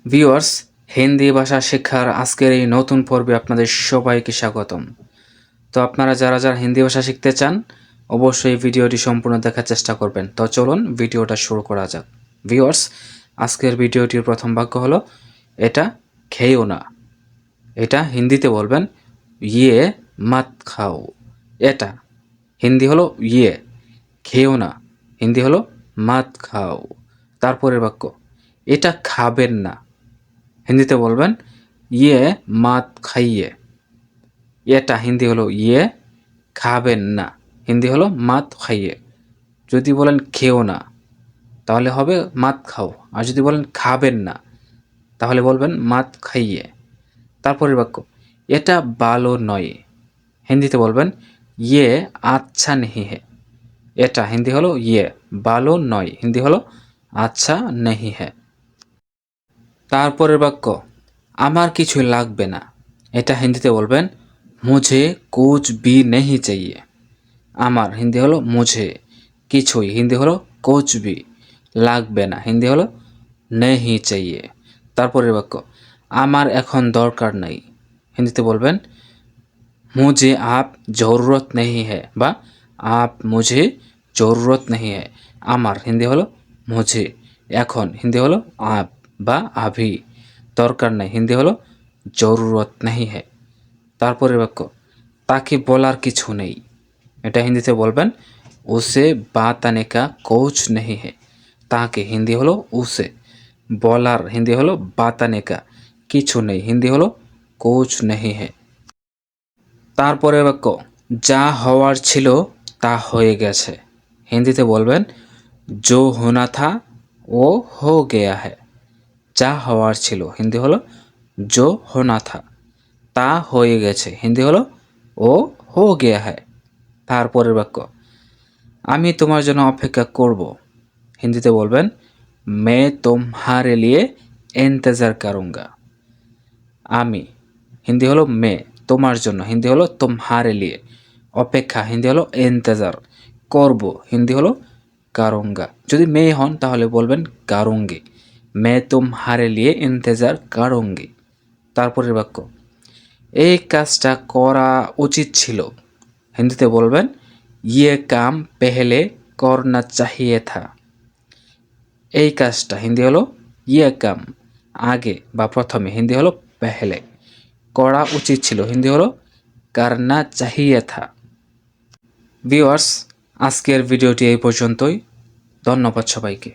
Viewers, Hindi ভাষা শিক্ষার আজকের এই নতুন পর্বে আপনাদের সবাইকে স্বাগতম। তো আপনারা যারা হিন্দি ভাষা শিখতে চান অবশ্যই ভিডিওটি সম্পূর্ণ দেখার চেষ্টা করবেন। তো চলুন ভিডিওটা শুরু করা যাক। ভিউয়ার্স, আজকের ভিডিওটির প্রথম বাক্য হলো এটা খেয়েও না। এটা হিন্দিতে বলবেন ইয়ে মাত খাও। এটা হিন্দি হলো ইয়ে, খেয়েও না হিন্দি হলো মাত খাও। তারপরের বাক্য এটা খাবেন না, হিন্দিতে বলবেন ইয়ে মাত খাইয়ে। এটা হিন্দি হলো ইয়ে, খাবেন না হিন্দি হলো মাত খাইয়ে। যদি বলেন খেও না তাহলে হবে মাত খাও, আর যদি বলেন খাবেন না তাহলে বলবেন মাত খাইয়ে। তারপরের বাক্য এটা ভালো নয়, হিন্দিতে বলবেন ইয়ে আচ্ছা নেহি হে। এটা হিন্দি হলো ইয়ে, ভালো নয় হিন্দি হলো আচ্ছা নেহি হে। তারপরের বাক্য আমার কিছু লাগবে না, এটা হিন্দিতে বলবেন মুঝে কুছ ভি নেহি চাইয়ে। আমার হিন্দি হলো মুঝে, কিছুই হিন্দি হলো কুছ ভি, লাগবে না হিন্দি হলো নেহি চাইয়ে। তারপরের বাক্য আমার এখন দরকার নাই, হিন্দিতে বলবেন মুঝে আপ জরুরত নেহি হ্যায় বা আপ মুঝে জরুরত নেহি হ্যায়। আমার হিন্দি হলো মুঝে, এখন হিন্দি হলো আপ বা আভি, দরকার নাই হিন্দি হলো জরুরত নেহি হ্যায়। তারপরের বাক্য তাকে বলার কিছু নেই, এটা হিন্দিতে বলবেন উসে বাতানে কা কোচ নেহি হে। তাকে হিন্দি হলো উসে, বলার হিন্দি হলো বাতানে কা, কিছু নেই হিন্দি হলো কোচ নেহি হে। তারপরে বাক্য যা হওয়ার ছিল তা হয়ে গেছে, হিন্দিতে বলবেন জো হোনা থা ও হো গেয়া হ্যায়। যা হওয়ার ছিল হিন্দি হলো জো হোনা থা, তা হয়ে গেছে হিন্দি হলো ও হো গেয়া হ্যায়। তারপরের বাক্য আমি তোমার জন্য অপেক্ষা করব, হিন্দিতে বলবেন মে তোমারে লিয়ে ইন্তজার করুঙ্গা। আমি হিন্দি হলো মে, তোমার জন্য হিন্দি হলো তোমারে লিয়ে, অপেক্ষা হিন্দি হলো ইন্তজার, করব হিন্দি হলো কারুঙ্গা। যদি মেয়ে হন তাহলে বলবেন কারুঙ্গি, মে তোমারে লিয়ে ইন্তজার কারুঙ্গি। তারপরের বাক্য এই কাজটা করা উচিত ছিল, হিন্দিতে বলবেন ইয়ে কাম পেহলে করনা চাহিয়ে থা। এই কাজটা হিন্দি হলো ইয়ে কাম, আগে বা প্রথমে হিন্দি হলো পেহলে, করা উচিত ছিল হিন্দি হলো করনা চাহিয়ে থা। ভিউয়ার্স, আজকের ভিডিওটি এই পর্যন্তই। ধন্যবাদ সবাইকে।